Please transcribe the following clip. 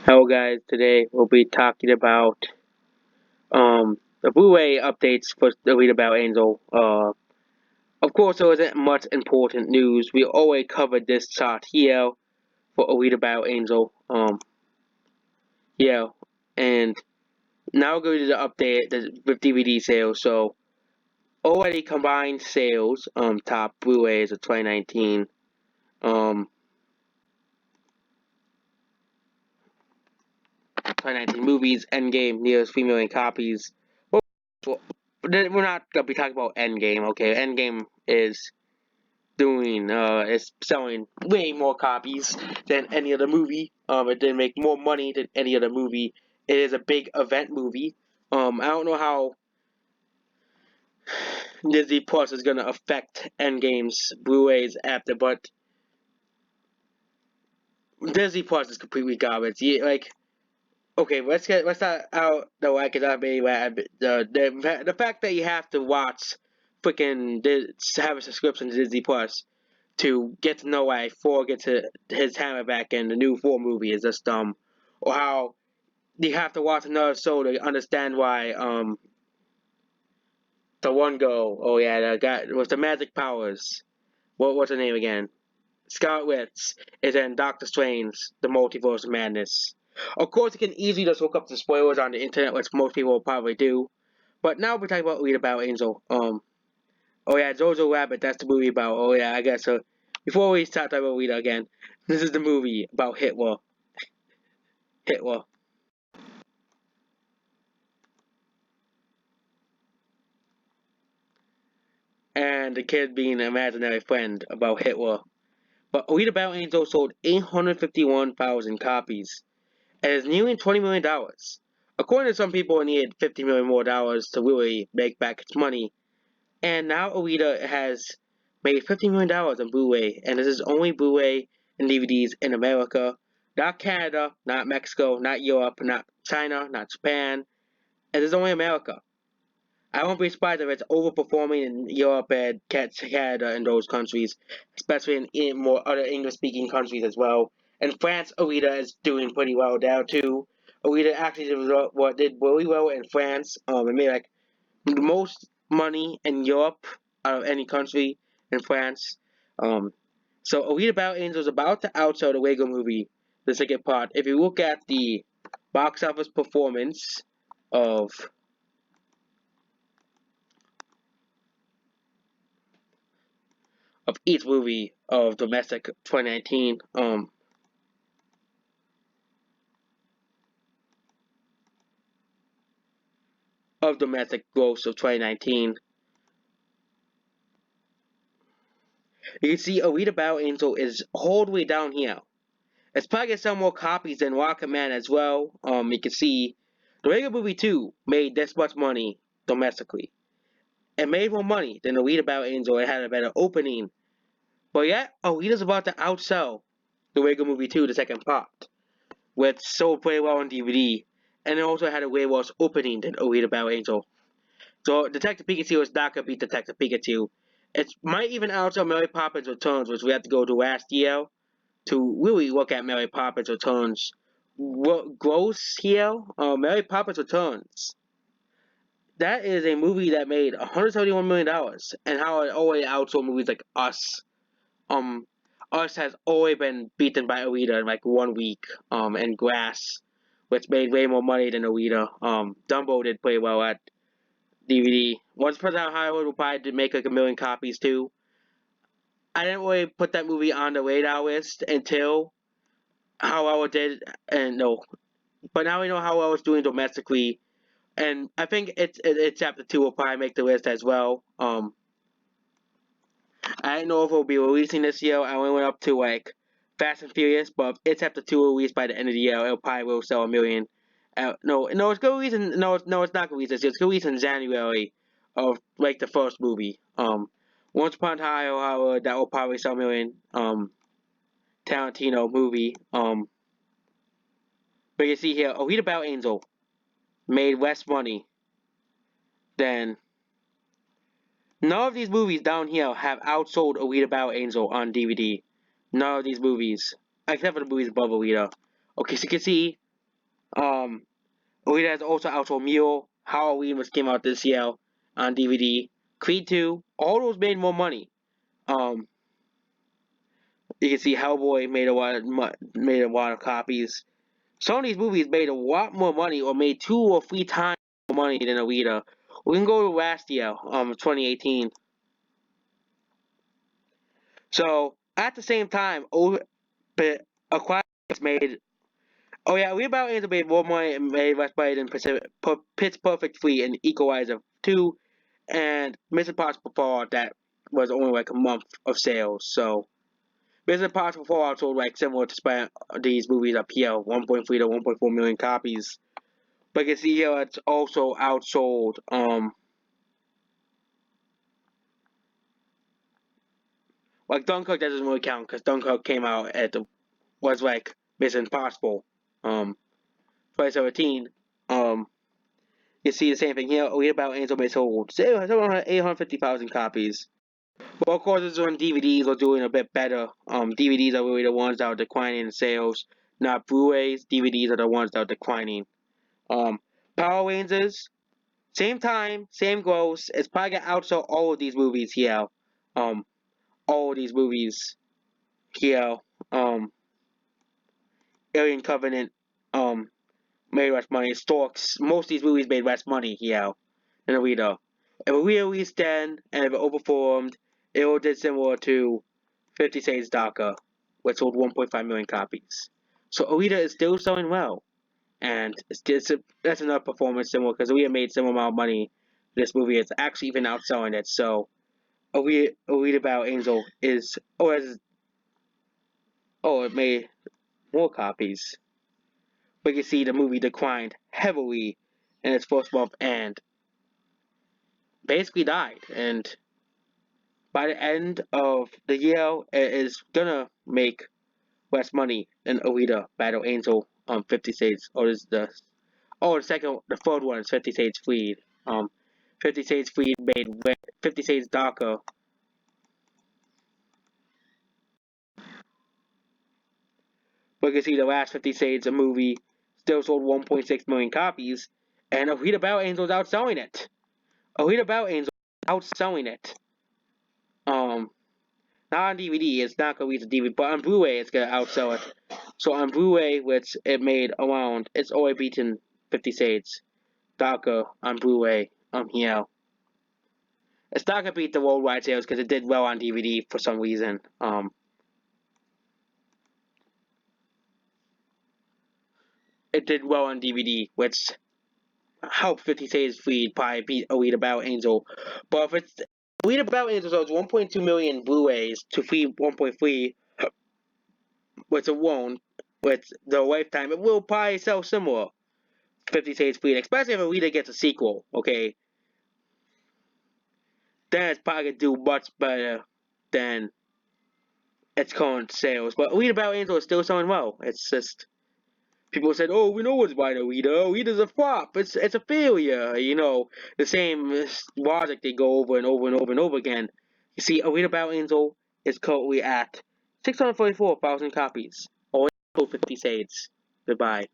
Hello guys, today we'll be talking about the Blu-ray updates for the Read About Angel. Of course there wasn't much important news. We already covered this chart here for a Read About Angel. Yeah, and now we're going to the update with DVD sales. So already combined sales, top Blu-rays of 2019. Um, 2019 movies, Endgame, nearest 3 million copies. Well, we're not gonna be talking about Endgame, okay? Endgame is selling way more copies than any other movie. It did make more money than any other movie. It is a big event movie. I don't know how Disney Plus is gonna affect Endgame's Blu-rays after, but Disney Plus is completely garbage. Okay, let's not out the way because I mean the fact that you have to watch freaking have a subscription to Disney Plus to get to know why Thor gets his hammer back in the new Thor movie is just dumb, or how you have to watch another show to understand why the one girl, oh yeah, the guy with the magic powers, what's her name again? Scarlet Witch is in Doctor Strange: The Multiverse of Madness. Of course, you can easily just look up the spoilers on the internet, which most people will probably do. But now we're talking about Read About Angel. Oh yeah, Jojo Rabbit. That's the movie about. Oh yeah, I guess so. Before we start talking about Rita again, this is the movie about Hitler. Hitler. And the kid being an imaginary friend about Hitler. But Read About Angel sold 851,000 copies. And is nearing $20 million. According to some people, it needed $50 million more to really make back its money. And now Alita has made $50 million on Blu-ray, and this is only Blu-ray and DVDs in America, not Canada, not Mexico, not Europe, not China, not Japan, and this is only America. I won't be surprised if it's overperforming in Europe and Canada and those countries, especially in more other English-speaking countries as well. In France, Alita is doing pretty well there too. Alita actually did really well in France. It made like the most money in Europe out of any country in France. Um, so Alita Battle Angel is about to outsell the Lego Movie, the second part. If you look at the box office performance of each movie of domestic 2019, of domestic gross of 2019, you can see Alita Battle Angel is all the way down here. It's probably gonna sell more copies than Rocket Man as well. You can see the Lego Movie 2 made this much money domestically. It made more money than Alita Battle Angel. It had a better opening. But yet, Alita's about to outsell the Lego Movie 2, the second part, which sold pretty well on DVD. And it also had a way worse opening than Alita Battle Angel. So Detective Pikachu is not gonna beat Detective Pikachu. It might even outsell Mary Poppins Returns, which we had to go to last year to really look at Mary Poppins Returns. Gross here, Mary Poppins Returns. That is a movie that made $171 million, and how it always outsold movies like Us. Um, Us has always been beaten by Alita in like 1 week. And Glass, which made way more money than Alita. Dumbo did pretty well at DVD. Once Upon a Hollywood will probably did make like a million copies too. I didn't really put that movie on the radar list until how well it did, and no, but now we know how well it's doing domestically, and I think it's chapter two will probably make the list as well. I didn't know if it will be releasing this year. I only went up to like Fast and Furious, but if it's chapter two released by the end of the year, it'll probably will sell a million. No, it's gonna release in, no, it's not gonna release this year. It's gonna release in January of like the first movie. Once Upon a Time Hollywood, that will probably sell a million. Tarantino movie. But you see here, A Read About Angel made less money than none of these movies down here have outsold Alita Battle Angel on DVD. None of these movies, except for the movies above Alita. Okay, so you can see Alita has also outsold Mule. Halloween, which came out this year on DVD. Creed 2. All those made more money. Um, you can see Hellboy made a lot of copies. Some of these movies made a lot more money, or made 2 or 3 times more money than Alita. We can go to last year, 2018. So at the same time, but Aquarius made. Oh yeah, We About Angel made more money and made less money than Pitch Perfect 3 and Equalizer 2, and Mission Impossible Fallout that was only like a month of sales. So Mission Impossible Fallout sold like similar to these movies up here, 1.3 to 1.4 million copies. But you can see here it's also outsold. Like Dunkirk doesn't really count because Dunkirk came out was like Mission Impossible, 2017. You see the same thing here. Read About Angel May sold 850,000 copies. But of course, it's on DVDs are doing a bit better. DVDs are really the ones that are declining in sales, not Blu-rays. DVDs are the ones that are declining. Um, Power Rangers, same time, same gross. It's probably gonna outsell all of these movies here. Um, all of these movies here. Um, Alien Covenant. Um, made less money. Storks. Most of these movies made less money here than Alita. If Alita released then and if it overperformed, it would did similar to 50 Shades Darker, which sold 1.5 million copies. So Alita is still selling well, and that's another performance similar because Alita made similar amount of money. This movie is actually even outselling it. So Alita About Angel is it made more copies. But you see the movie declined heavily in its first month and basically died. And by the end of the year, it is gonna make less money than Alita Battle Angel 50 Shades. The third one is 50 Shades Freed. 50 Shades Freed made 50 Shades Darker. But you can see the last 50 Shades a movie still sold 1.6 million copies, and Alita Battle Angel is outselling it. Alita Battle Angel is outselling it. Not on DVD, it's not gonna reach the DVD, but on Blu-ray it's gonna outsell it. So on Blu-ray, which it made around, it's already beaten 50 Shades Darker on Blu-ray here. It's not gonna beat the worldwide sales because it did well on DVD for some reason. It did well on DVD, which helped 50 Shades Freed probably beat Alita Battle Angel. But if it's Alita Battle Angel sells 1.2 million Blu-rays to free 1.3, which it won't, with the lifetime, it will probably sell similar. 50 Shades Freed, especially if Alita gets a sequel, okay? Then it's probably gonna do much better than its current sales. But Alita Battle Angel is still selling well. It's just people said, "Oh, we know what's behind Alita. Alita's a flop. It's a failure." You know, the same logic they go over and over and over and over again. You see, Alita Battle Angel is currently at 644,000 copies. Only 50 Shades. Goodbye.